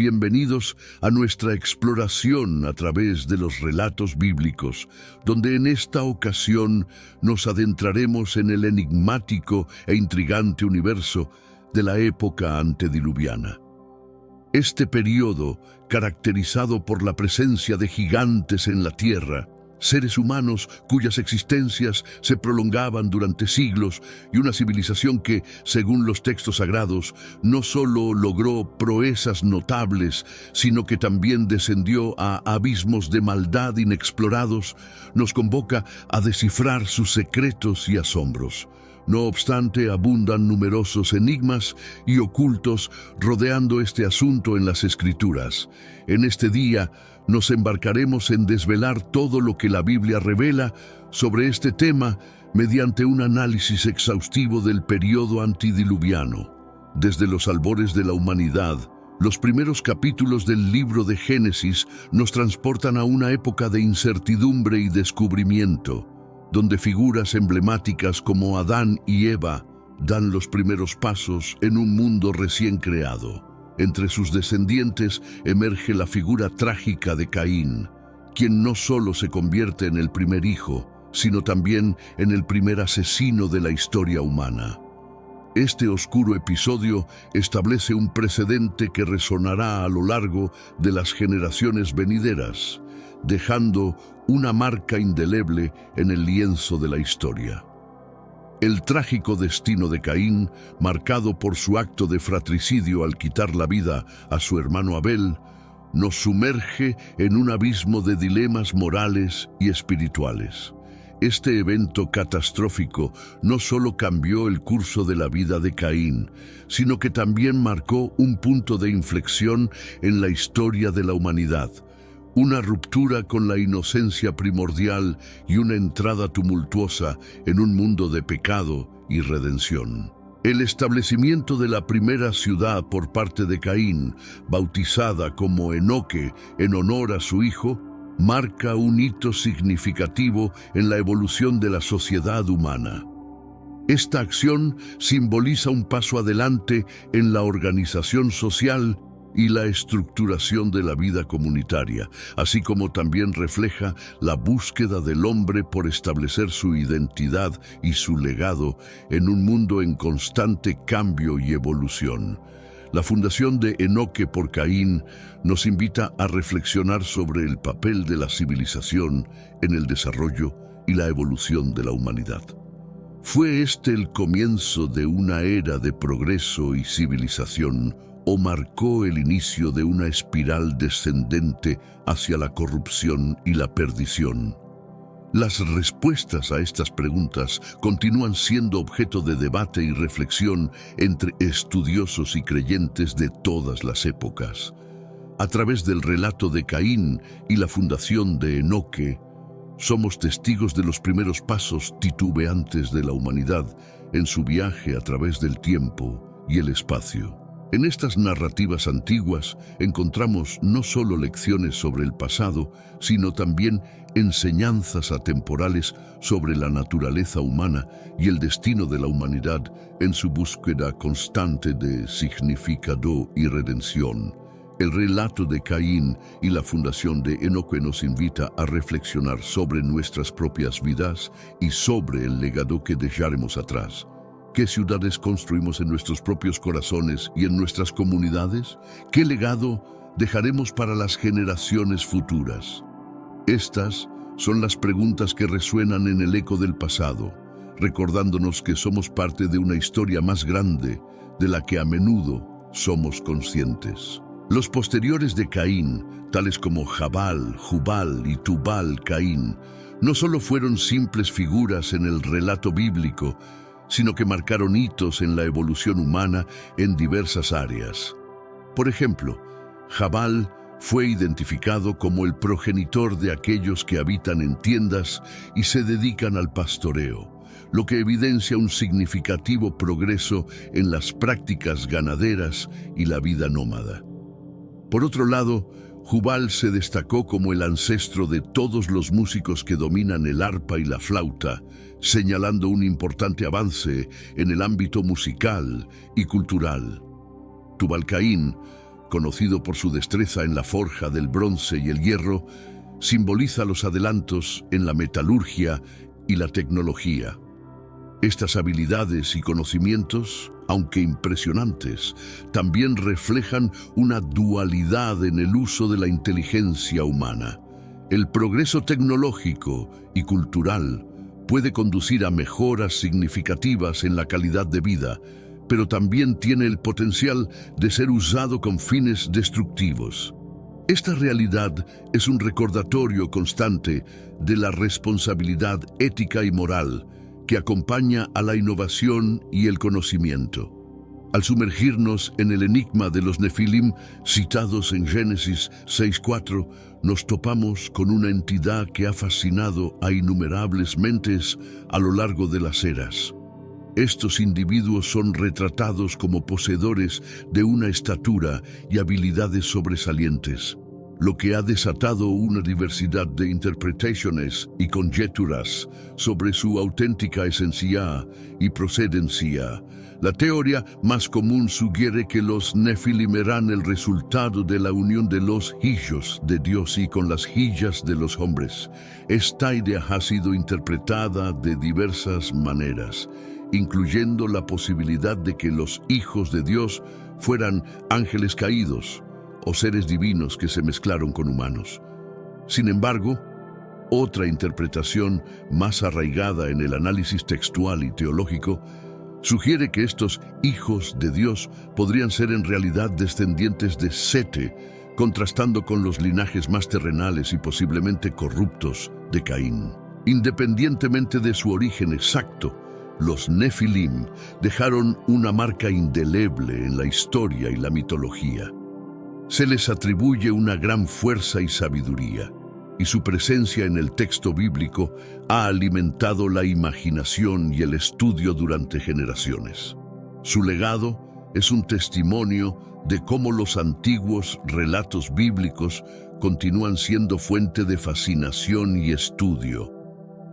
Bienvenidos a nuestra exploración a través de los relatos bíblicos, donde en esta ocasión nos adentraremos en el enigmático e intrigante universo de la época antediluviana. Este periodo, caracterizado por la presencia de gigantes en la tierra, seres humanos cuyas existencias se prolongaban durante siglos y una civilización que, según los textos sagrados, no solo logró proezas notables, sino que también descendió a abismos de maldad inexplorados, nos convoca a descifrar sus secretos y asombros. No obstante, abundan numerosos enigmas y ocultos rodeando este asunto en las Escrituras. En este día nos embarcaremos en desvelar todo lo que la Biblia revela sobre este tema mediante un análisis exhaustivo del periodo antediluviano. Desde los albores de la humanidad, los primeros capítulos del libro de Génesis nos transportan a una época de incertidumbre y descubrimiento, donde figuras emblemáticas como Adán y Eva dan los primeros pasos en un mundo recién creado. Entre sus descendientes emerge la figura trágica de Caín, quien no solo se convierte en el primer hijo, sino también en el primer asesino de la historia humana. Este oscuro episodio establece un precedente que resonará a lo largo de las generaciones venideras, dejando una marca indeleble en el lienzo de la historia. El trágico destino de Caín, marcado por su acto de fratricidio al quitar la vida a su hermano Abel, nos sumerge en un abismo de dilemas morales y espirituales. Este evento catastrófico no solo cambió el curso de la vida de Caín, sino que también marcó un punto de inflexión en la historia de la humanidad. Una ruptura con la inocencia primordial y una entrada tumultuosa en un mundo de pecado y redención. El establecimiento de la primera ciudad por parte de Caín, bautizada como Enoque en honor a su hijo, marca un hito significativo en la evolución de la sociedad humana. Esta acción simboliza un paso adelante en la organización social y la estructuración de la vida comunitaria, así como también refleja la búsqueda del hombre por establecer su identidad y su legado en un mundo en constante cambio y evolución. La fundación de Enoque por Caín nos invita a reflexionar sobre el papel de la civilización en el desarrollo y la evolución de la humanidad. ¿Fue este el comienzo de una era de progreso y civilización, o marcó el inicio de una espiral descendente hacia la corrupción y la perdición? Las respuestas a estas preguntas continúan siendo objeto de debate y reflexión entre estudiosos y creyentes de todas las épocas. A través del relato de Caín y la fundación de Enoque, somos testigos de los primeros pasos titubeantes de la humanidad en su viaje a través del tiempo y el espacio. En estas narrativas antiguas encontramos no solo lecciones sobre el pasado, sino también enseñanzas atemporales sobre la naturaleza humana y el destino de la humanidad en su búsqueda constante de significado y redención. El relato de Caín y la fundación de Enoque nos invita a reflexionar sobre nuestras propias vidas y sobre el legado que dejaremos atrás. ¿Qué ciudades construimos en nuestros propios corazones y en nuestras comunidades? ¿Qué legado dejaremos para las generaciones futuras? Estas son las preguntas que resuenan en el eco del pasado, recordándonos que somos parte de una historia más grande de la que a menudo somos conscientes. Los posteriores de Caín, tales como Jabal, Jubal y Tubal Caín, no solo fueron simples figuras en el relato bíblico, sino que marcaron hitos en la evolución humana en diversas áreas. Por ejemplo, Jabal fue identificado como el progenitor de aquellos que habitan en tiendas y se dedican al pastoreo, lo que evidencia un significativo progreso en las prácticas ganaderas y la vida nómada. Por otro lado, Jubal se destacó como el ancestro de todos los músicos que dominan el arpa y la flauta, señalando un importante avance en el ámbito musical y cultural. Tubal Caín conocido por su destreza en la forja del bronce y el hierro, simboliza los adelantos en la metalurgia y la tecnología. Estas habilidades y conocimientos, aunque impresionantes, también reflejan una dualidad en el uso de la inteligencia humana. El progreso tecnológico y cultural puede conducir a mejoras significativas en la calidad de vida, pero también tiene el potencial de ser usado con fines destructivos. Esta realidad es un recordatorio constante de la responsabilidad ética y moral que acompaña a la innovación y el conocimiento. Al sumergirnos en el enigma de los Nefilim, citados en Génesis 6:4, nos topamos con una entidad que ha fascinado a innumerables mentes a lo largo de las eras. Estos individuos son retratados como poseedores de una estatura y habilidades sobresalientes, lo que ha desatado una diversidad de interpretaciones y conjeturas sobre su auténtica esencia y procedencia. La teoría más común sugiere que los Nefilim eran el resultado de la unión de los hijos de Dios y con las hijas de los hombres. Esta idea ha sido interpretada de diversas maneras, incluyendo la posibilidad de que los hijos de Dios fueran ángeles caídos o seres divinos que se mezclaron con humanos. Sin embargo, otra interpretación más arraigada en el análisis textual y teológico sugiere que estos hijos de Dios podrían ser en realidad descendientes de Sete, contrastando con los linajes más terrenales y posiblemente corruptos de Caín. Independientemente de su origen exacto, los Nefilim dejaron una marca indeleble en la historia y la mitología. Se les atribuye una gran fuerza y sabiduría, y su presencia en el texto bíblico ha alimentado la imaginación y el estudio durante generaciones. Su legado es un testimonio de cómo los antiguos relatos bíblicos continúan siendo fuente de fascinación y estudio,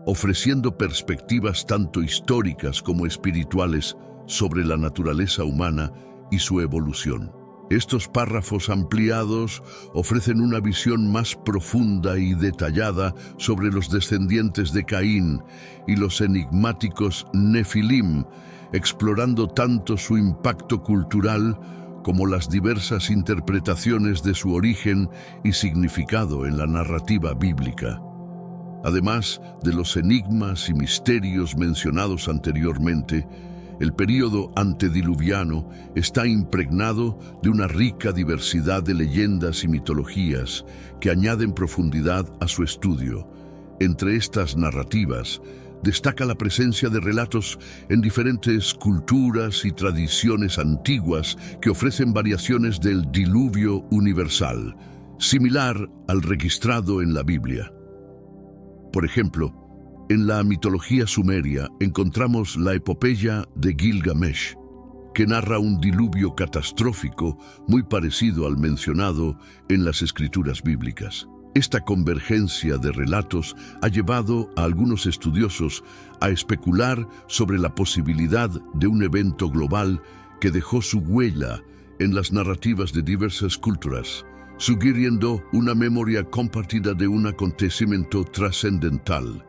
ofreciendo perspectivas tanto históricas como espirituales sobre la naturaleza humana y su evolución. Estos párrafos ampliados ofrecen una visión más profunda y detallada sobre los descendientes de Caín y los enigmáticos Nefilim, explorando tanto su impacto cultural como las diversas interpretaciones de su origen y significado en la narrativa bíblica. Además de los enigmas y misterios mencionados anteriormente, el período antediluviano está impregnado de una rica diversidad de leyendas y mitologías que añaden profundidad a su estudio. Entre estas narrativas, destaca la presencia de relatos en diferentes culturas y tradiciones antiguas que ofrecen variaciones del diluvio universal, similar al registrado en la Biblia. Por ejemplo, en la mitología sumeria encontramos la epopeya de Gilgamesh, que narra un diluvio catastrófico muy parecido al mencionado en las escrituras bíblicas. Esta convergencia de relatos ha llevado a algunos estudiosos a especular sobre la posibilidad de un evento global que dejó su huella en las narrativas de diversas culturas, sugiriendo una memoria compartida de un acontecimiento trascendental.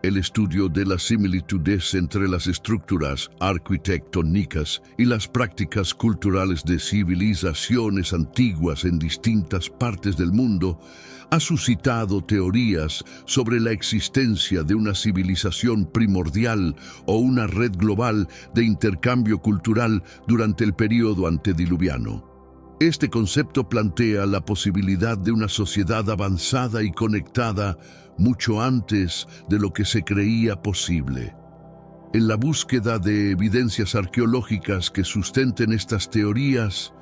El estudio de las similitudes entre las estructuras arquitectónicas y las prácticas culturales de civilizaciones antiguas en distintas partes del mundo ha suscitado teorías sobre la existencia de una civilización primordial o una red global de intercambio cultural durante el período antediluviano. Este concepto plantea la posibilidad de una sociedad avanzada y conectada mucho antes de lo que se creía posible. En la búsqueda de evidencias arqueológicas que sustenten estas teorías,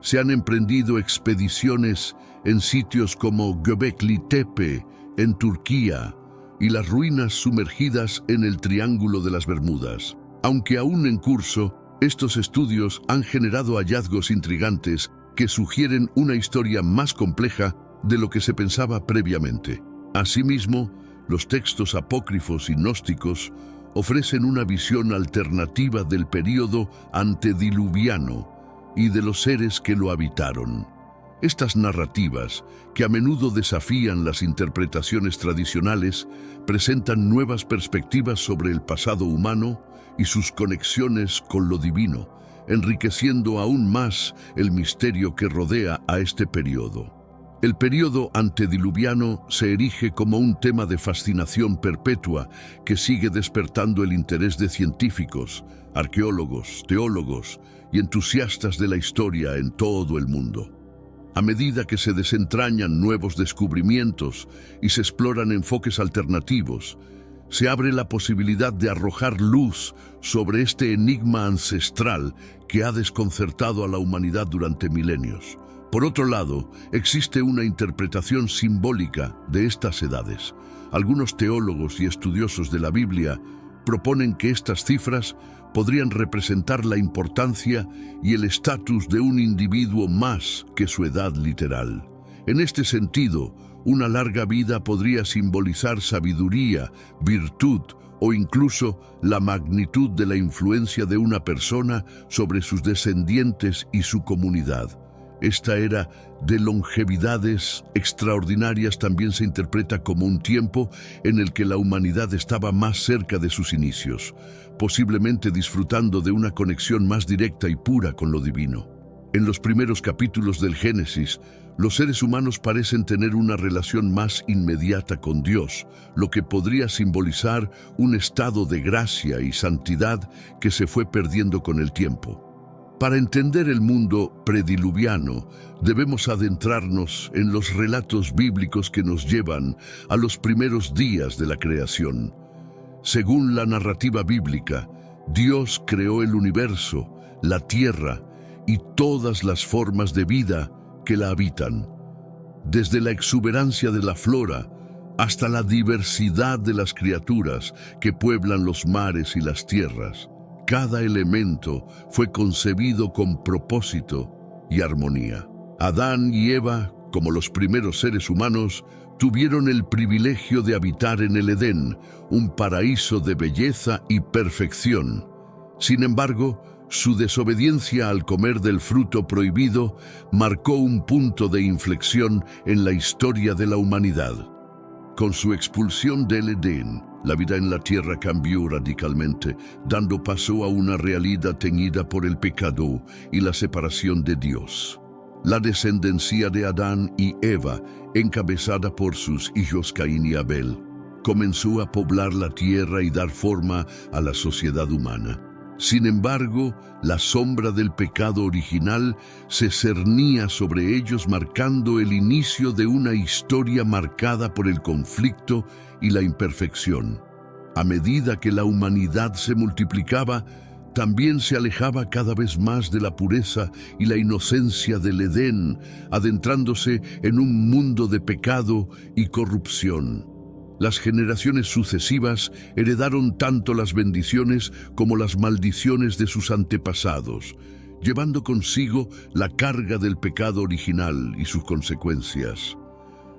se han emprendido expediciones en sitios como Göbekli Tepe, en Turquía, y las ruinas sumergidas en el Triángulo de las Bermudas. Aunque aún en curso, estos estudios han generado hallazgos intrigantes que sugieren una historia más compleja de lo que se pensaba previamente. Asimismo, los textos apócrifos y gnósticos ofrecen una visión alternativa del período antediluviano y de los seres que lo habitaron. Estas narrativas, que a menudo desafían las interpretaciones tradicionales, presentan nuevas perspectivas sobre el pasado humano y sus conexiones con lo divino, enriqueciendo aún más el misterio que rodea a este periodo. El periodo antediluviano se erige como un tema de fascinación perpetua que sigue despertando el interés de científicos, arqueólogos, teólogos y entusiastas de la historia en todo el mundo. A medida que se desentrañan nuevos descubrimientos y se exploran enfoques alternativos, se abre la posibilidad de arrojar luz sobre este enigma ancestral que ha desconcertado a la humanidad durante milenios. Por otro lado, existe una interpretación simbólica de estas edades. Algunos teólogos y estudiosos de la Biblia proponen que estas cifras podrían representar la importancia y el estatus de un individuo más que su edad literal. En este sentido, una larga vida podría simbolizar sabiduría, virtud o incluso la magnitud de la influencia de una persona sobre sus descendientes y su comunidad. Esta era de longevidades extraordinarias también se interpreta como un tiempo en el que la humanidad estaba más cerca de sus inicios, posiblemente disfrutando de una conexión más directa y pura con lo divino. En los primeros capítulos del Génesis, los seres humanos parecen tener una relación más inmediata con Dios, lo que podría simbolizar un estado de gracia y santidad que se fue perdiendo con el tiempo. Para entender el mundo prediluviano, debemos adentrarnos en los relatos bíblicos que nos llevan a los primeros días de la creación. Según la narrativa bíblica, Dios creó el universo, la tierra y todas las formas de vida que la habitan. Desde la exuberancia de la flora hasta la diversidad de las criaturas que pueblan los mares y las tierras. Cada elemento fue concebido con propósito y armonía. Adán y Eva, como los primeros seres humanos, tuvieron el privilegio de habitar en el Edén, un paraíso de belleza y perfección. Sin embargo, su desobediencia al comer del fruto prohibido marcó un punto de inflexión en la historia de la humanidad. Con su expulsión del Edén, la vida en la tierra cambió radicalmente, dando paso a una realidad teñida por el pecado y la separación de Dios. La descendencia de Adán y Eva, encabezada por sus hijos Caín y Abel, comenzó a poblar la tierra y dar forma a la sociedad humana. Sin embargo, la sombra del pecado original se cernía sobre ellos, marcando el inicio de una historia marcada por el conflicto y la imperfección. A medida que la humanidad se multiplicaba, también se alejaba cada vez más de la pureza y la inocencia del Edén, adentrándose en un mundo de pecado y corrupción. Las generaciones sucesivas heredaron tanto las bendiciones como las maldiciones de sus antepasados, llevando consigo la carga del pecado original y sus consecuencias.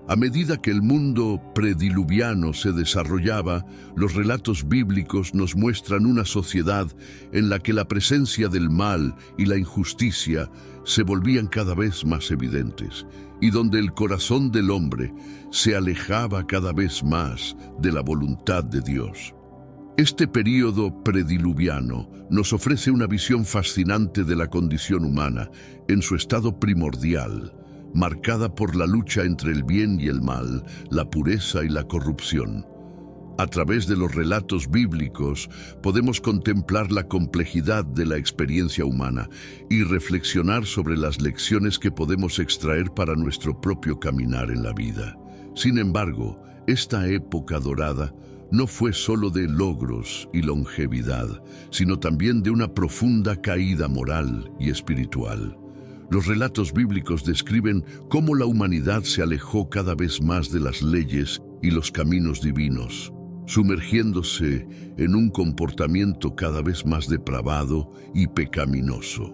A medida que el mundo prediluviano se desarrollaba, los relatos bíblicos nos muestran una sociedad en la que la presencia del mal y la injusticia se volvían cada vez más evidentes, y donde el corazón del hombre se alejaba cada vez más de la voluntad de Dios. Este período prediluviano nos ofrece una visión fascinante de la condición humana en su estado primordial, marcada por la lucha entre el bien y el mal, la pureza y la corrupción. A través de los relatos bíblicos podemos contemplar la complejidad de la experiencia humana y reflexionar sobre las lecciones que podemos extraer para nuestro propio caminar en la vida. Sin embargo, esta época dorada no fue solo de logros y longevidad, sino también de una profunda caída moral y espiritual. Los relatos bíblicos describen cómo la humanidad se alejó cada vez más de las leyes y los caminos divinos, sumergiéndose en un comportamiento cada vez más depravado y pecaminoso.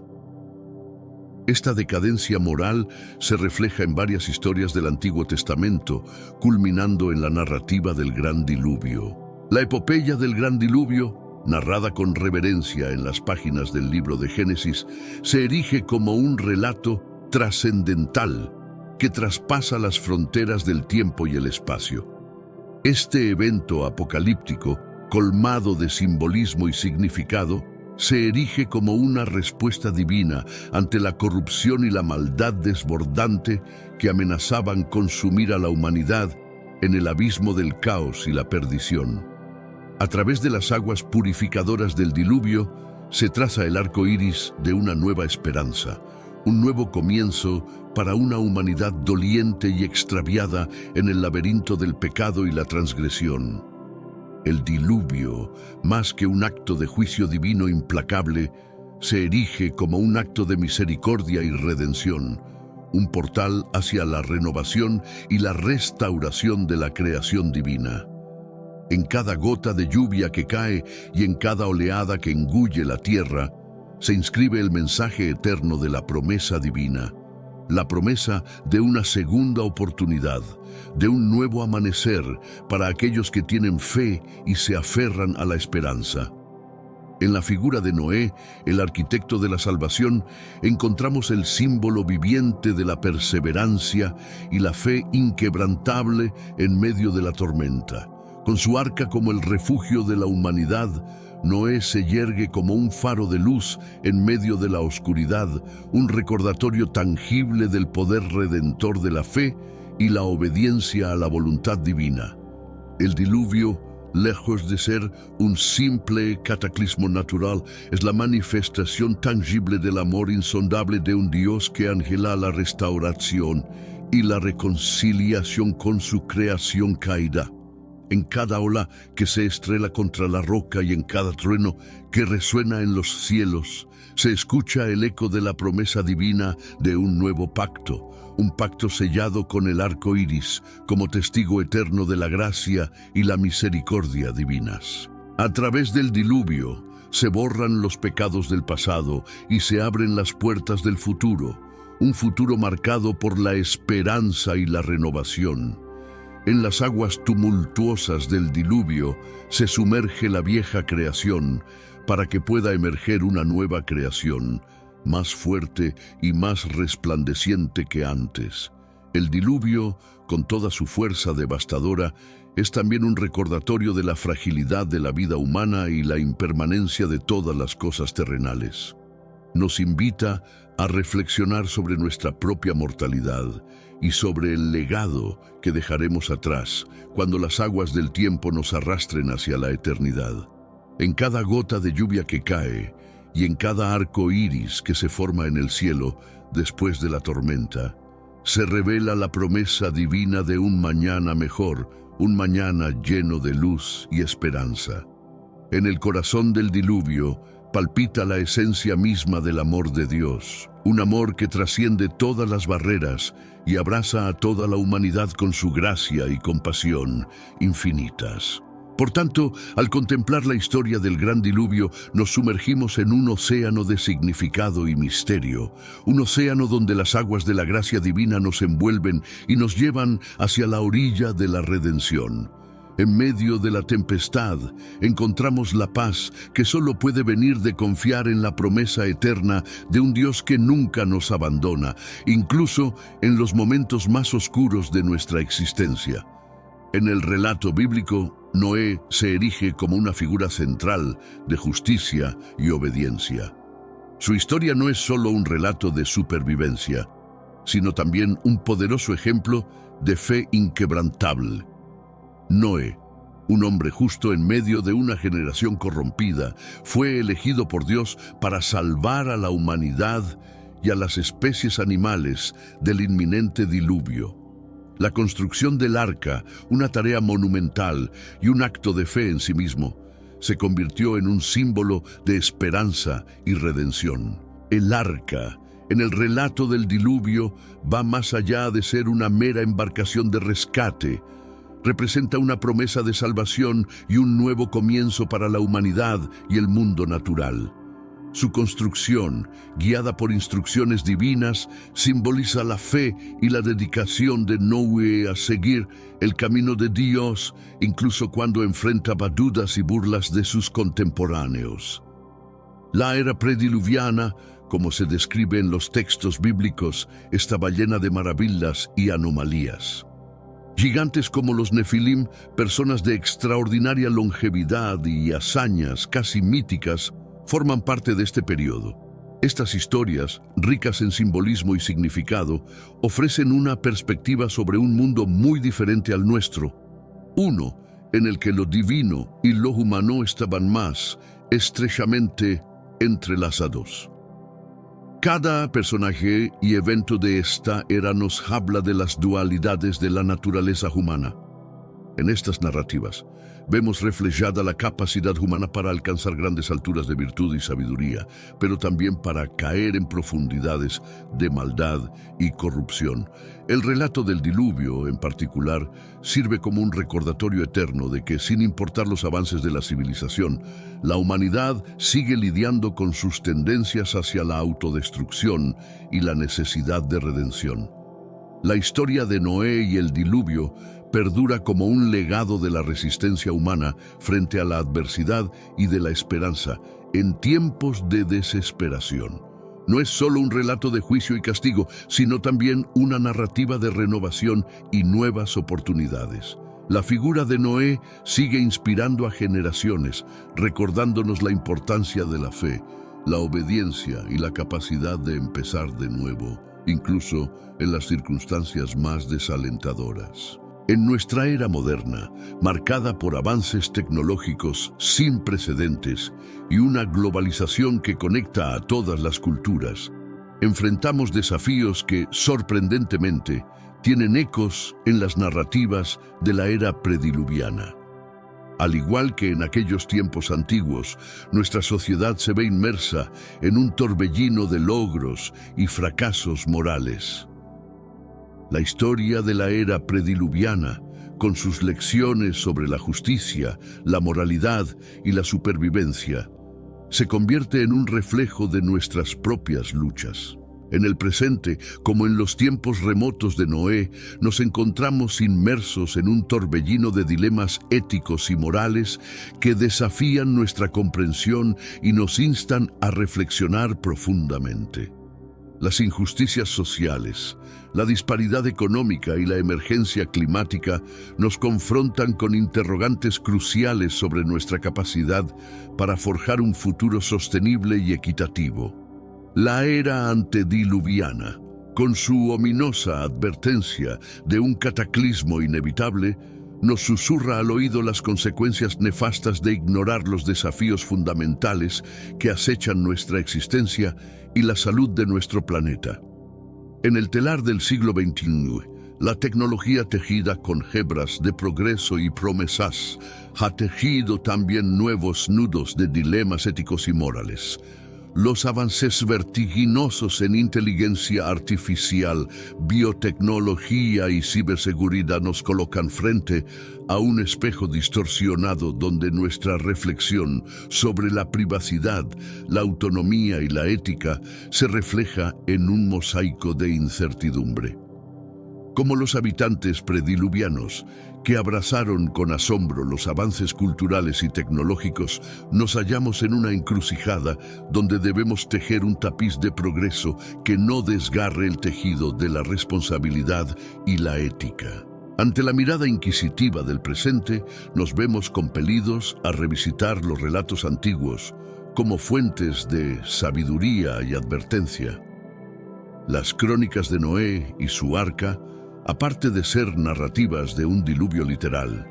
Esta decadencia moral se refleja en varias historias del Antiguo Testamento, culminando en la narrativa del Gran Diluvio. La epopeya del Gran Diluvio, narrada con reverencia en las páginas del libro de Génesis, se erige como un relato trascendental que traspasa las fronteras del tiempo y el espacio. Este evento apocalíptico, colmado de simbolismo y significado, se erige como una respuesta divina ante la corrupción y la maldad desbordante que amenazaban consumir a la humanidad en el abismo del caos y la perdición. A través de las aguas purificadoras del diluvio, se traza el arco iris de una nueva esperanza, un nuevo comienzo para una humanidad doliente y extraviada en el laberinto del pecado y la transgresión. El diluvio, más que un acto de juicio divino implacable, se erige como un acto de misericordia y redención, un portal hacia la renovación y la restauración de la creación divina. En cada gota de lluvia que cae y en cada oleada que engulle la tierra, se inscribe el mensaje eterno de la promesa divina, la promesa de una segunda oportunidad, de un nuevo amanecer para aquellos que tienen fe y se aferran a la esperanza. En la figura de Noé, el arquitecto de la salvación, encontramos el símbolo viviente de la perseverancia y la fe inquebrantable en medio de la tormenta. Con su arca como el refugio de la humanidad, Noé se yergue como un faro de luz en medio de la oscuridad, un recordatorio tangible del poder redentor de la fe y la obediencia a la voluntad divina. El diluvio, lejos de ser un simple cataclismo natural, es la manifestación tangible del amor insondable de un Dios que angela la restauración y la reconciliación con su creación caída. En cada ola que se estrella contra la roca y en cada trueno que resuena en los cielos, se escucha el eco de la promesa divina de un nuevo pacto, un pacto sellado con el arco iris como testigo eterno de la gracia y la misericordia divinas. A través del diluvio se borran los pecados del pasado y se abren las puertas del futuro, un futuro marcado por la esperanza y la renovación. En las aguas tumultuosas del diluvio se sumerge la vieja creación para que pueda emerger una nueva creación, más fuerte y más resplandeciente que antes. El diluvio, con toda su fuerza devastadora, es también un recordatorio de la fragilidad de la vida humana y la impermanencia de todas las cosas terrenales. Nos invita a reflexionar sobre nuestra propia mortalidad y sobre el legado que dejaremos atrás cuando las aguas del tiempo nos arrastren hacia la eternidad. En cada gota de lluvia que cae y en cada arco iris que se forma en el cielo después de la tormenta, se revela la promesa divina de un mañana mejor, un mañana lleno de luz y esperanza. En el corazón del diluvio palpita la esencia misma del amor de Dios, un amor que trasciende todas las barreras y abraza a toda la humanidad con su gracia y compasión infinitas. Por tanto, al contemplar la historia del gran diluvio, nos sumergimos en un océano de significado y misterio, un océano donde las aguas de la gracia divina nos envuelven y nos llevan hacia la orilla de la redención. En medio de la tempestad, encontramos la paz que solo puede venir de confiar en la promesa eterna de un Dios que nunca nos abandona, incluso en los momentos más oscuros de nuestra existencia. En el relato bíblico, Noé se erige como una figura central de justicia y obediencia. Su historia no es solo un relato de supervivencia, sino también un poderoso ejemplo de fe inquebrantable. Noé, un hombre justo en medio de una generación corrompida, fue elegido por Dios para salvar a la humanidad y a las especies animales del inminente diluvio. La construcción del arca, una tarea monumental y un acto de fe en sí mismo, se convirtió en un símbolo de esperanza y redención. El arca, en el relato del diluvio, va más allá de ser una mera embarcación de rescate. Representa una promesa de salvación y un nuevo comienzo para la humanidad y el mundo natural. Su construcción, guiada por instrucciones divinas, simboliza la fe y la dedicación de Noé a seguir el camino de Dios, incluso cuando enfrentaba dudas y burlas de sus contemporáneos. La era prediluviana, como se describe en los textos bíblicos, estaba llena de maravillas y anomalías. Gigantes como los Nefilim, personas de extraordinaria longevidad y hazañas casi míticas, forman parte de este periodo. Estas historias, ricas en simbolismo y significado, ofrecen una perspectiva sobre un mundo muy diferente al nuestro. Uno en el que lo divino y lo humano estaban más estrechamente entrelazados. Cada personaje y evento de esta era nos habla de las dualidades de la naturaleza humana. En estas narrativas, vemos reflejada la capacidad humana para alcanzar grandes alturas de virtud y sabiduría, pero también para caer en profundidades de maldad y corrupción. El relato del diluvio, en particular, sirve como un recordatorio eterno de que, sin importar los avances de la civilización, la humanidad sigue lidiando con sus tendencias hacia la autodestrucción y la necesidad de redención. La historia de Noé y el diluvio perdura como un legado de la resistencia humana frente a la adversidad y de la esperanza en tiempos de desesperación. No es solo un relato de juicio y castigo, sino también una narrativa de renovación y nuevas oportunidades. La figura de Noé sigue inspirando a generaciones, recordándonos la importancia de la fe, la obediencia y la capacidad de empezar de nuevo, incluso en las circunstancias más desalentadoras. En nuestra era moderna, marcada por avances tecnológicos sin precedentes y una globalización que conecta a todas las culturas, enfrentamos desafíos que, sorprendentemente, tienen ecos en las narrativas de la era prediluviana. Al igual que en aquellos tiempos antiguos, nuestra sociedad se ve inmersa en un torbellino de logros y fracasos morales. La historia de la era prediluviana, con sus lecciones sobre la justicia, la moralidad y la supervivencia, se convierte en un reflejo de nuestras propias luchas. En el presente, como en los tiempos remotos de Noé, nos encontramos inmersos en un torbellino de dilemas éticos y morales que desafían nuestra comprensión y nos instan a reflexionar profundamente. Las injusticias sociales, la disparidad económica y la emergencia climática nos confrontan con interrogantes cruciales sobre nuestra capacidad para forjar un futuro sostenible y equitativo. La era antediluviana, con su ominosa advertencia de un cataclismo inevitable, nos susurra al oído las consecuencias nefastas de ignorar los desafíos fundamentales que acechan nuestra existencia y la salud de nuestro planeta. En el telar del siglo XXI, la tecnología tejida con hebras de progreso y promesas ha tejido también nuevos nudos de dilemas éticos y morales. Los avances vertiginosos en inteligencia artificial, biotecnología y ciberseguridad nos colocan frente a un espejo distorsionado donde nuestra reflexión sobre la privacidad, la autonomía y la ética se refleja en un mosaico de incertidumbre. Como los habitantes prediluvianos, que abrazaron con asombro los avances culturales y tecnológicos, nos hallamos en una encrucijada donde debemos tejer un tapiz de progreso que no desgarre el tejido de la responsabilidad y la ética. Ante la mirada inquisitiva del presente, nos vemos compelidos a revisitar los relatos antiguos como fuentes de sabiduría y advertencia. Las crónicas de Noé y su arca, aparte de ser narrativas de un diluvio literal,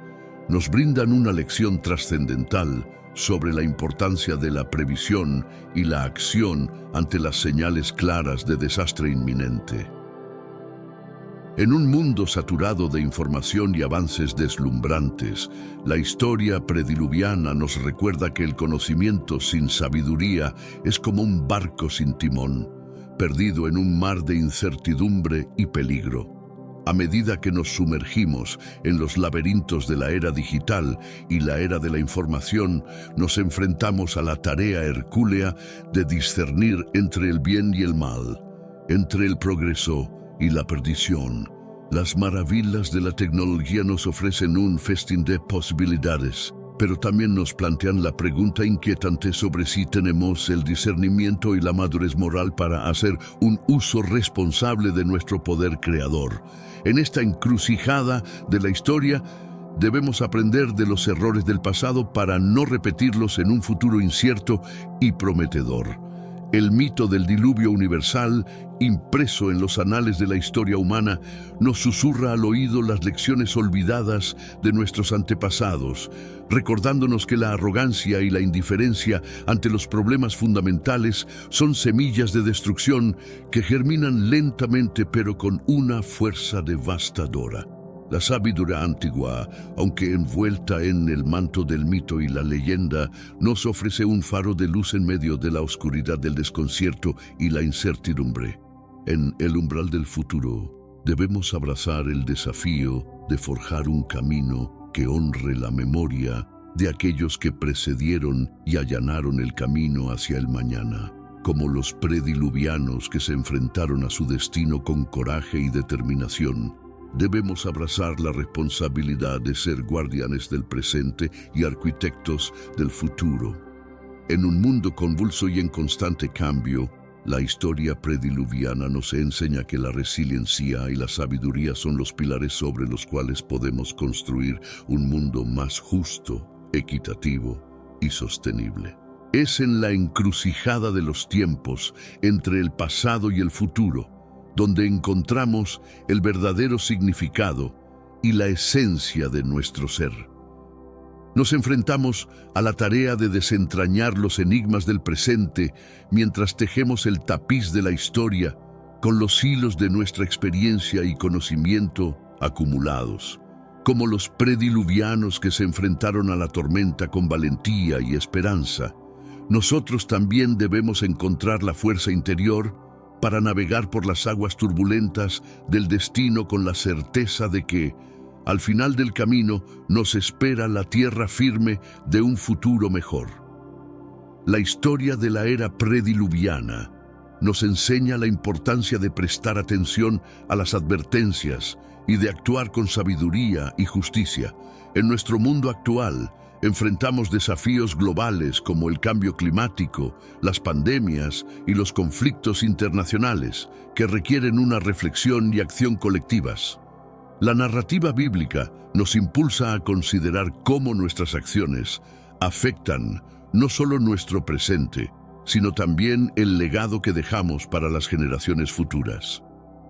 nos brindan una lección trascendental sobre la importancia de la previsión y la acción ante las señales claras de desastre inminente. En un mundo saturado de información y avances deslumbrantes, la historia prediluviana nos recuerda que el conocimiento sin sabiduría es como un barco sin timón, perdido en un mar de incertidumbre y peligro. A medida que nos sumergimos en los laberintos de la era digital y la era de la información, nos enfrentamos a la tarea hercúlea de discernir entre el bien y el mal, entre el progreso y la perdición. Las maravillas de la tecnología nos ofrecen un festín de posibilidades, pero también nos plantean la pregunta inquietante sobre si tenemos el discernimiento y la madurez moral para hacer un uso responsable de nuestro poder creador. En esta encrucijada de la historia, debemos aprender de los errores del pasado para no repetirlos en un futuro incierto y prometedor. El mito del diluvio universal, impreso en los anales de la historia humana, nos susurra al oído las lecciones olvidadas de nuestros antepasados, recordándonos que la arrogancia y la indiferencia ante los problemas fundamentales son semillas de destrucción que germinan lentamente pero con una fuerza devastadora. La sabiduría antigua, aunque envuelta en el manto del mito y la leyenda, nos ofrece un faro de luz en medio de la oscuridad del desconcierto y la incertidumbre. En el umbral del futuro, debemos abrazar el desafío de forjar un camino que honre la memoria de aquellos que precedieron y allanaron el camino hacia el mañana, como los prediluvianos que se enfrentaron a su destino con coraje y determinación. Debemos abrazar la responsabilidad de ser guardianes del presente y arquitectos del futuro. En un mundo convulso y en constante cambio, la historia prediluviana nos enseña que la resiliencia y la sabiduría son los pilares sobre los cuales podemos construir un mundo más justo, equitativo y sostenible. Es en la encrucijada de los tiempos, entre el pasado y el futuro, donde encontramos el verdadero significado y la esencia de nuestro ser. Nos enfrentamos a la tarea de desentrañar los enigmas del presente mientras tejemos el tapiz de la historia con los hilos de nuestra experiencia y conocimiento acumulados. Como los prediluvianos que se enfrentaron a la tormenta con valentía y esperanza, nosotros también debemos encontrar la fuerza interior para navegar por las aguas turbulentas del destino con la certeza de que, al final del camino, nos espera la tierra firme de un futuro mejor. La historia de la era prediluviana nos enseña la importancia de prestar atención a las advertencias y de actuar con sabiduría y justicia. En nuestro mundo actual, enfrentamos desafíos globales como el cambio climático, las pandemias y los conflictos internacionales que requieren una reflexión y acción colectivas. La narrativa bíblica nos impulsa a considerar cómo nuestras acciones afectan no solo nuestro presente, sino también el legado que dejamos para las generaciones futuras.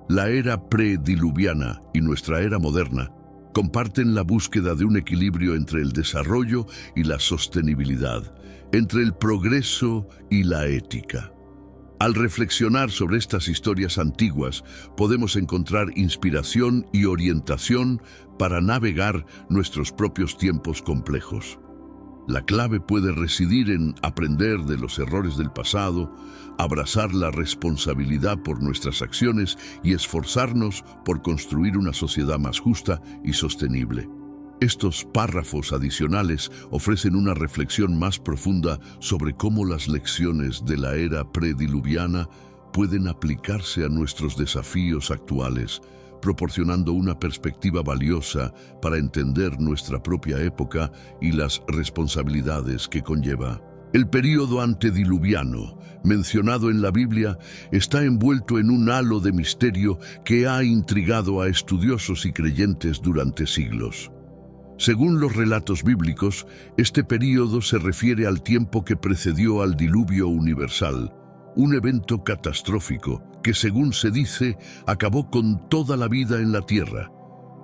La era prediluviana y nuestra era moderna comparten la búsqueda de un equilibrio entre el desarrollo y la sostenibilidad, entre el progreso y la ética. Al reflexionar sobre estas historias antiguas, podemos encontrar inspiración y orientación para navegar nuestros propios tiempos complejos. La clave puede residir en aprender de los errores del pasado, abrazar la responsabilidad por nuestras acciones y esforzarnos por construir una sociedad más justa y sostenible. Estos párrafos adicionales ofrecen una reflexión más profunda sobre cómo las lecciones de la era prediluviana pueden aplicarse a nuestros desafíos actuales, proporcionando una perspectiva valiosa para entender nuestra propia época y las responsabilidades que conlleva. El período antediluviano, mencionado en la Biblia, está envuelto en un halo de misterio que ha intrigado a estudiosos y creyentes durante siglos. Según los relatos bíblicos, este período se refiere al tiempo que precedió al diluvio universal, un evento catastrófico que, según se dice, acabó con toda la vida en la tierra,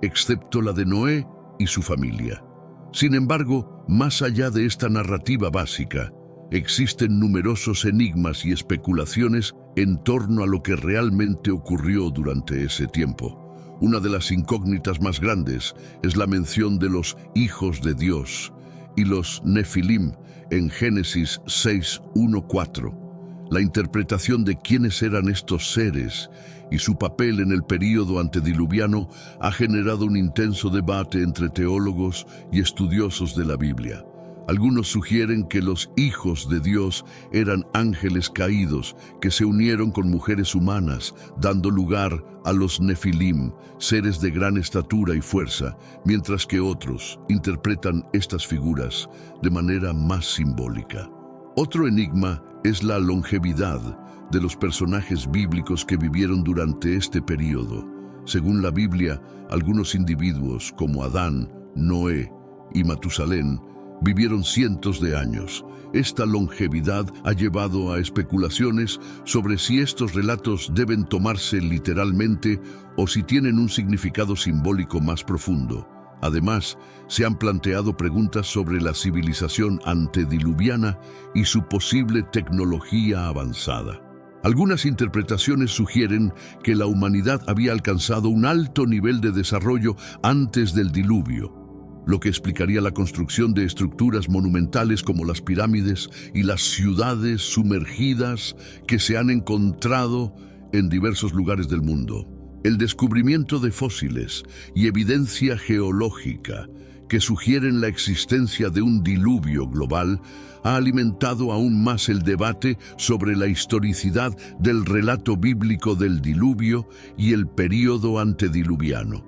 excepto la de Noé y su familia. Sin embargo, más allá de esta narrativa básica, existen numerosos enigmas y especulaciones en torno a lo que realmente ocurrió durante ese tiempo. Una de las incógnitas más grandes es la mención de los hijos de Dios y los Nefilim en Génesis 6:1-4. La interpretación de quiénes eran estos seres y su papel en el período antediluviano ha generado un intenso debate entre teólogos y estudiosos de la Biblia. Algunos sugieren que los hijos de Dios eran ángeles caídos que se unieron con mujeres humanas, dando lugar a los Nefilim, seres de gran estatura y fuerza, mientras que otros interpretan estas figuras de manera más simbólica. Otro enigma es la longevidad de los personajes bíblicos que vivieron durante este periodo. Según la Biblia, algunos individuos como Adán, Noé y Matusalén vivieron cientos de años. Esta longevidad ha llevado a especulaciones sobre si estos relatos deben tomarse literalmente o si tienen un significado simbólico más profundo. Además, se han planteado preguntas sobre la civilización antediluviana y su posible tecnología avanzada. Algunas interpretaciones sugieren que la humanidad había alcanzado un alto nivel de desarrollo antes del diluvio, lo que explicaría la construcción de estructuras monumentales como las pirámides y las ciudades sumergidas que se han encontrado en diversos lugares del mundo. El descubrimiento de fósiles y evidencia geológica que sugieren la existencia de un diluvio global ha alimentado aún más el debate sobre la historicidad del relato bíblico del diluvio y el período antediluviano.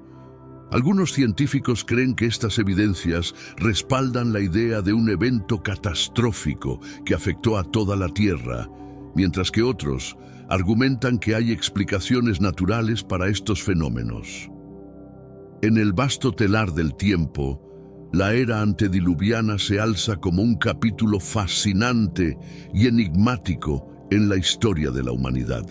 Algunos científicos creen que estas evidencias respaldan la idea de un evento catastrófico que afectó a toda la Tierra, mientras que otros argumentan que hay explicaciones naturales para estos fenómenos. En el vasto telar del tiempo, la era antediluviana se alza como un capítulo fascinante y enigmático en la historia de la humanidad.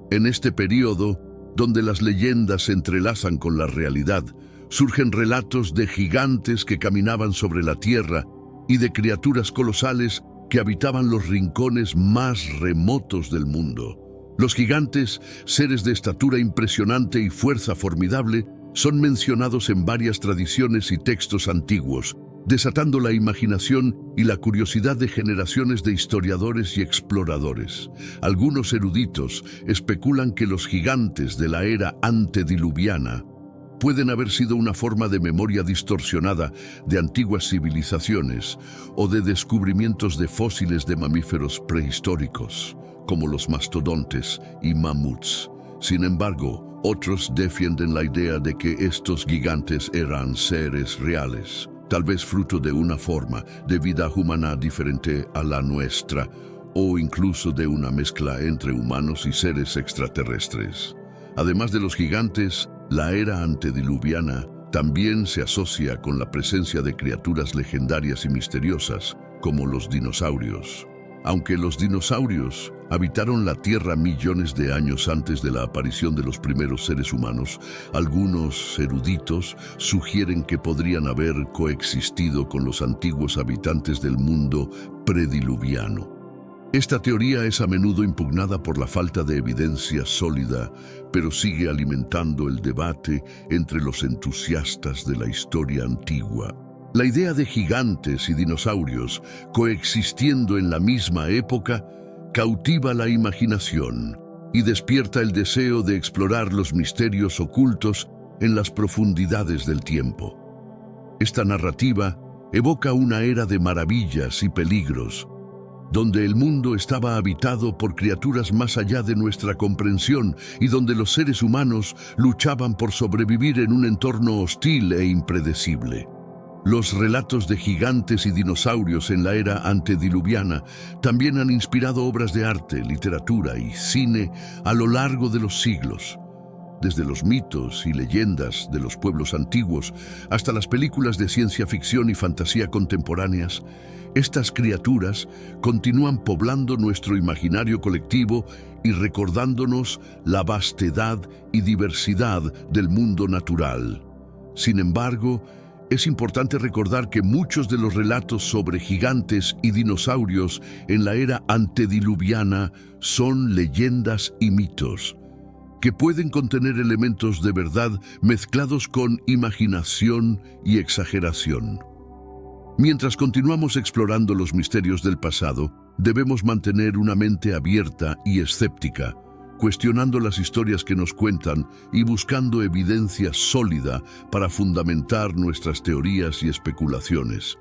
En este periodo, donde las leyendas se entrelazan con la realidad, surgen relatos de gigantes que caminaban sobre la tierra y de criaturas colosales que habitaban los rincones más remotos del mundo. Los gigantes, seres de estatura impresionante y fuerza formidable, son mencionados en varias tradiciones y textos antiguos, desatando la imaginación y la curiosidad de generaciones de historiadores y exploradores. Algunos eruditos especulan que los gigantes de la era antediluviana pueden haber sido una forma de memoria distorsionada de antiguas civilizaciones o de descubrimientos de fósiles de mamíferos prehistóricos, como los mastodontes y mamuts. Sin embargo, otros defienden la idea de que estos gigantes eran seres reales, tal vez fruto de una forma de vida humana diferente a la nuestra, o incluso de una mezcla entre humanos y seres extraterrestres. Además de los gigantes, la era antediluviana también se asocia con la presencia de criaturas legendarias y misteriosas, como los dinosaurios. Aunque los dinosaurios habitaron la Tierra millones de años antes de la aparición de los primeros seres humanos, algunos eruditos sugieren que podrían haber coexistido con los antiguos habitantes del mundo prediluviano. Esta teoría es a menudo impugnada por la falta de evidencia sólida, pero sigue alimentando el debate entre los entusiastas de la historia antigua. La idea de gigantes y dinosaurios coexistiendo en la misma época cautiva la imaginación y despierta el deseo de explorar los misterios ocultos en las profundidades del tiempo. Esta narrativa evoca una era de maravillas y peligros, donde el mundo estaba habitado por criaturas más allá de nuestra comprensión y donde los seres humanos luchaban por sobrevivir en un entorno hostil e impredecible. Los relatos de gigantes y dinosaurios en la era antediluviana también han inspirado obras de arte, literatura y cine a lo largo de los siglos. Desde los mitos y leyendas de los pueblos antiguos hasta las películas de ciencia ficción y fantasía contemporáneas, estas criaturas continúan poblando nuestro imaginario colectivo y recordándonos la vastedad y diversidad del mundo natural. Sin embargo, es importante recordar que muchos de los relatos sobre gigantes y dinosaurios en la era antediluviana son leyendas y mitos, que pueden contener elementos de verdad mezclados con imaginación y exageración. Mientras continuamos explorando los misterios del pasado, debemos mantener una mente abierta y escéptica, cuestionando las historias que nos cuentan y buscando evidencia sólida para fundamentar nuestras teorías y especulaciones.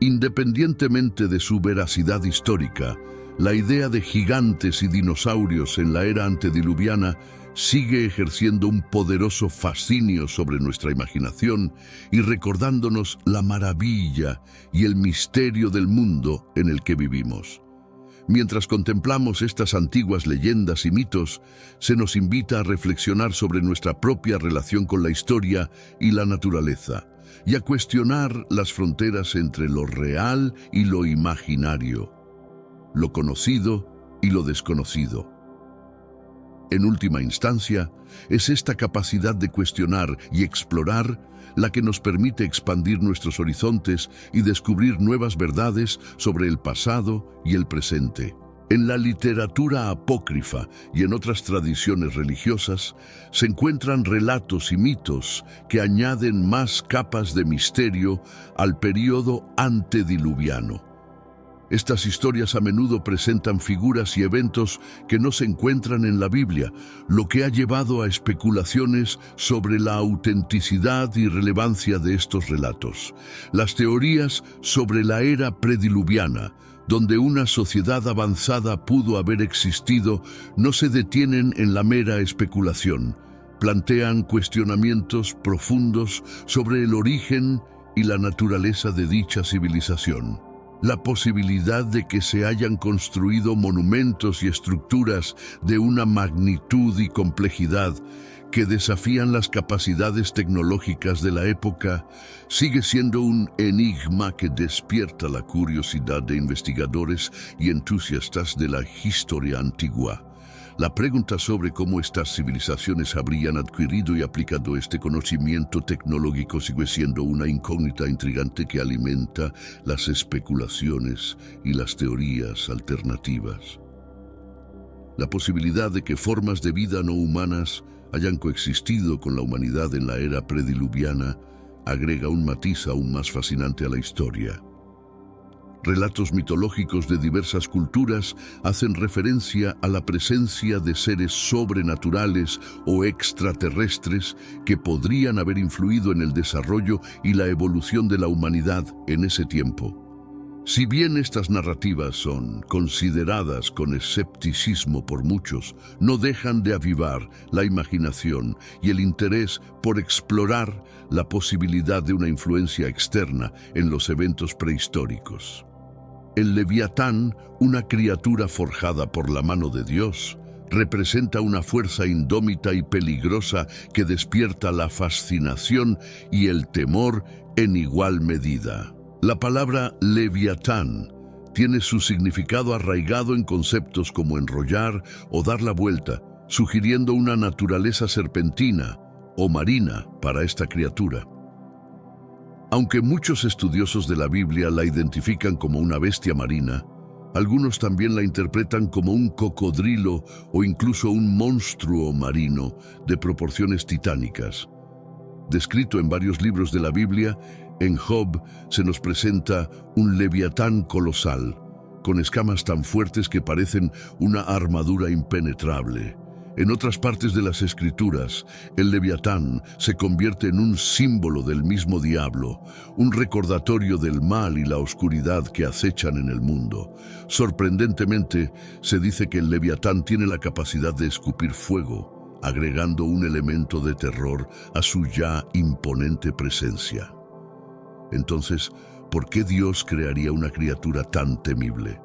Independientemente de su veracidad histórica, la idea de gigantes y dinosaurios en la era antediluviana sigue ejerciendo un poderoso fascinio sobre nuestra imaginación y recordándonos la maravilla y el misterio del mundo en el que vivimos. Mientras contemplamos estas antiguas leyendas y mitos, se nos invita a reflexionar sobre nuestra propia relación con la historia y la naturaleza, y a cuestionar las fronteras entre lo real y lo imaginario, lo conocido y lo desconocido. En última instancia, es esta capacidad de cuestionar y explorar la que nos permite expandir nuestros horizontes y descubrir nuevas verdades sobre el pasado y el presente. En la literatura apócrifa y en otras tradiciones religiosas se encuentran relatos y mitos que añaden más capas de misterio al período antediluviano. Estas historias a menudo presentan figuras y eventos que no se encuentran en la Biblia, lo que ha llevado a especulaciones sobre la autenticidad y relevancia de estos relatos. Las teorías sobre la era prediluviana, donde una sociedad avanzada pudo haber existido, no se detienen en la mera especulación. Plantean cuestionamientos profundos sobre el origen y la naturaleza de dicha civilización. La posibilidad de que se hayan construido monumentos y estructuras de una magnitud y complejidad que desafían las capacidades tecnológicas de la época sigue siendo un enigma que despierta la curiosidad de investigadores y entusiastas de la historia antigua. La pregunta sobre cómo estas civilizaciones habrían adquirido y aplicado este conocimiento tecnológico sigue siendo una incógnita intrigante que alimenta las especulaciones y las teorías alternativas. La posibilidad de que formas de vida no humanas hayan coexistido con la humanidad en la era prediluviana agrega un matiz aún más fascinante a la historia. Relatos mitológicos de diversas culturas hacen referencia a la presencia de seres sobrenaturales o extraterrestres que podrían haber influido en el desarrollo y la evolución de la humanidad en ese tiempo. Si bien estas narrativas son consideradas con escepticismo por muchos, no dejan de avivar la imaginación y el interés por explorar la posibilidad de una influencia externa en los eventos prehistóricos. El Leviatán, una criatura forjada por la mano de Dios, representa una fuerza indómita y peligrosa que despierta la fascinación y el temor en igual medida. La palabra Leviatán tiene su significado arraigado en conceptos como enrollar o dar la vuelta, sugiriendo una naturaleza serpentina o marina para esta criatura. Aunque muchos estudiosos de la Biblia la identifican como una bestia marina, algunos también la interpretan como un cocodrilo o incluso un monstruo marino de proporciones titánicas. Descrito en varios libros de la Biblia, en Job se nos presenta un leviatán colosal, con escamas tan fuertes que parecen una armadura impenetrable. En otras partes de las Escrituras, el leviatán se convierte en un símbolo del mismo diablo, un recordatorio del mal y la oscuridad que acechan en el mundo. Sorprendentemente, se dice que el leviatán tiene la capacidad de escupir fuego, agregando un elemento de terror a su ya imponente presencia. Entonces, ¿por qué Dios crearía una criatura tan temible?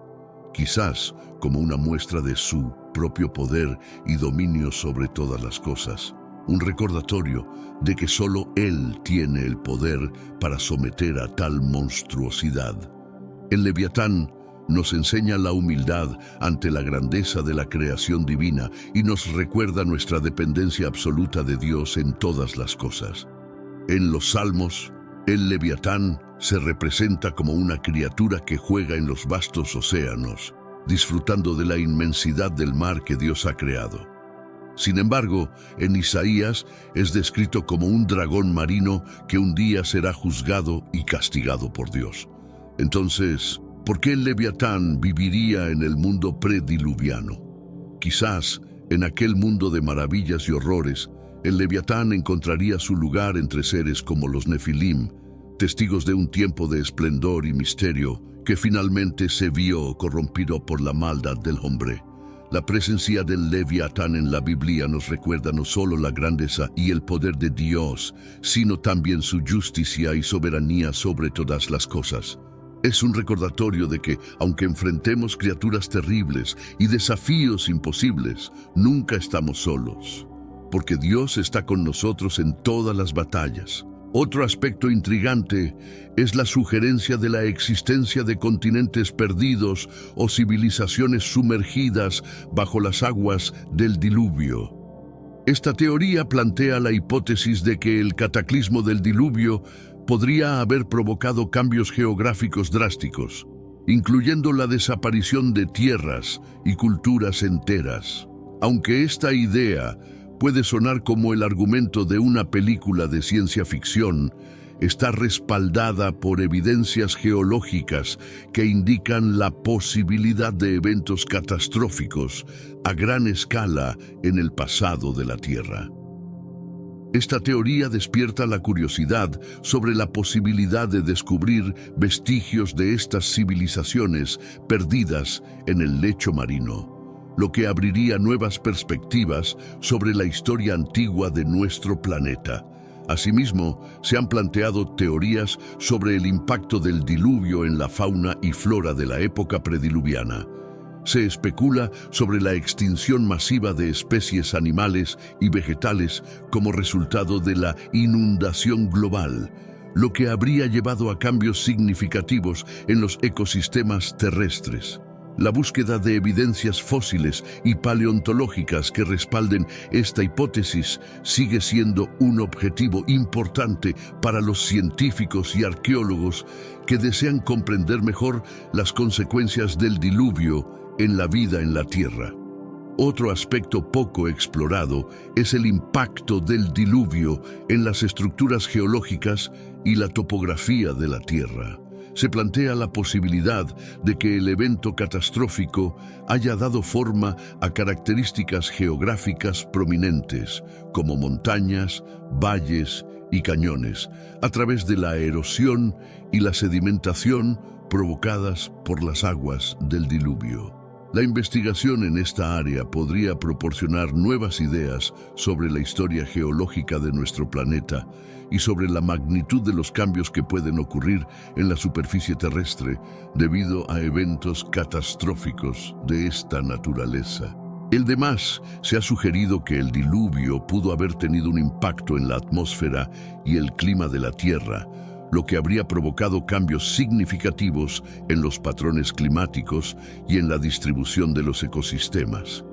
Quizás como una muestra de su propio poder y dominio sobre todas las cosas, un recordatorio de que solo Él tiene el poder para someter a tal monstruosidad. El Leviatán nos enseña la humildad ante la grandeza de la creación divina y nos recuerda nuestra dependencia absoluta de Dios en todas las cosas. En los Salmos, el Leviatán se representa como una criatura que juega en los vastos océanos, disfrutando de la inmensidad del mar que Dios ha creado. Sin embargo, en Isaías es descrito como un dragón marino que un día será juzgado y castigado por Dios. Entonces, ¿por qué el Leviatán viviría en el mundo prediluviano? Quizás, en aquel mundo de maravillas y horrores, el Leviatán encontraría su lugar entre seres como los Nefilim, testigos de un tiempo de esplendor y misterio que finalmente se vio corrompido por la maldad del hombre. La presencia del Leviatán en la Biblia nos recuerda no solo la grandeza y el poder de Dios, sino también su justicia y soberanía sobre todas las cosas. Es un recordatorio de que, aunque enfrentemos criaturas terribles y desafíos imposibles, nunca estamos solos, porque Dios está con nosotros en todas las batallas. Otro aspecto intrigante es la sugerencia de la existencia de continentes perdidos o civilizaciones sumergidas bajo las aguas del diluvio. Esta teoría plantea la hipótesis de que el cataclismo del diluvio podría haber provocado cambios geográficos drásticos, incluyendo la desaparición de tierras y culturas enteras. Aunque esta idea puede sonar como el argumento de una película de ciencia ficción, está respaldada por evidencias geológicas que indican la posibilidad de eventos catastróficos a gran escala en el pasado de la Tierra. Esta teoría despierta la curiosidad sobre la posibilidad de descubrir vestigios de estas civilizaciones perdidas en el lecho marino, lo que abriría nuevas perspectivas sobre la historia antigua de nuestro planeta. Asimismo, se han planteado teorías sobre el impacto del diluvio en la fauna y flora de la época prediluviana. Se especula sobre la extinción masiva de especies animales y vegetales como resultado de la inundación global, lo que habría llevado a cambios significativos en los ecosistemas terrestres. La búsqueda de evidencias fósiles y paleontológicas que respalden esta hipótesis sigue siendo un objetivo importante para los científicos y arqueólogos que desean comprender mejor las consecuencias del diluvio en la vida en la Tierra. Otro aspecto poco explorado es el impacto del diluvio en las estructuras geológicas y la topografía de la Tierra. Se plantea la posibilidad de que el evento catastrófico haya dado forma a características geográficas prominentes, como montañas, valles y cañones, a través de la erosión y la sedimentación provocadas por las aguas del diluvio. La investigación en esta área podría proporcionar nuevas ideas sobre la historia geológica de nuestro planeta y sobre la magnitud de los cambios que pueden ocurrir en la superficie terrestre debido a eventos catastróficos de esta naturaleza. Además, se ha sugerido que el diluvio pudo haber tenido un impacto en la atmósfera y el clima de la Tierra, lo que habría provocado cambios significativos en los patrones climáticos y en la distribución de los ecosistemas.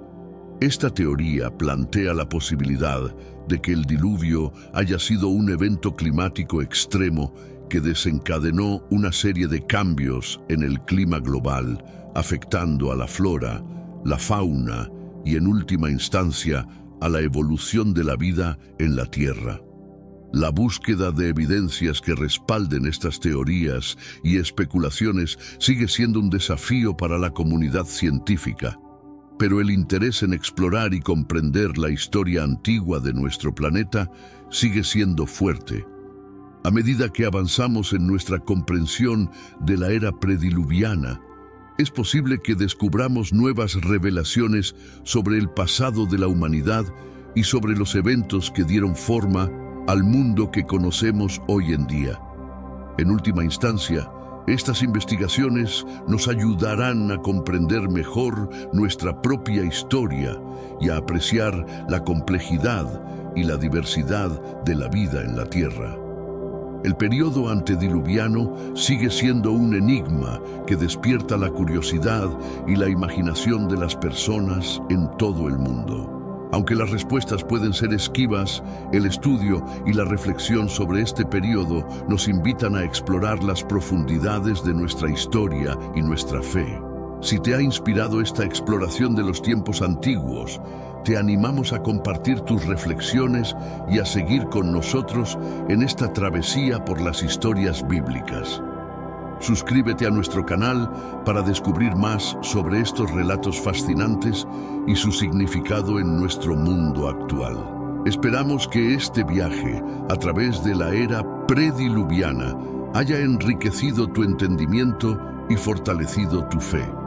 Esta teoría plantea la posibilidad de que el diluvio haya sido un evento climático extremo que desencadenó una serie de cambios en el clima global, afectando a la flora, la fauna y, en última instancia, a la evolución de la vida en la Tierra. La búsqueda de evidencias que respalden estas teorías y especulaciones sigue siendo un desafío para la comunidad científica, pero el interés en explorar y comprender la historia antigua de nuestro planeta sigue siendo fuerte. A medida que avanzamos en nuestra comprensión de la era prediluviana, es posible que descubramos nuevas revelaciones sobre el pasado de la humanidad y sobre los eventos que dieron forma al mundo que conocemos hoy en día. En última instancia, estas investigaciones nos ayudarán a comprender mejor nuestra propia historia y a apreciar la complejidad y la diversidad de la vida en la Tierra. El periodo antediluviano sigue siendo un enigma que despierta la curiosidad y la imaginación de las personas en todo el mundo. Aunque las respuestas pueden ser esquivas, el estudio y la reflexión sobre este periodo nos invitan a explorar las profundidades de nuestra historia y nuestra fe. Si te ha inspirado esta exploración de los tiempos antiguos, te animamos a compartir tus reflexiones y a seguir con nosotros en esta travesía por las historias bíblicas. Suscríbete a nuestro canal para descubrir más sobre estos relatos fascinantes y su significado en nuestro mundo actual. Esperamos que este viaje a través de la era prediluviana haya enriquecido tu entendimiento y fortalecido tu fe.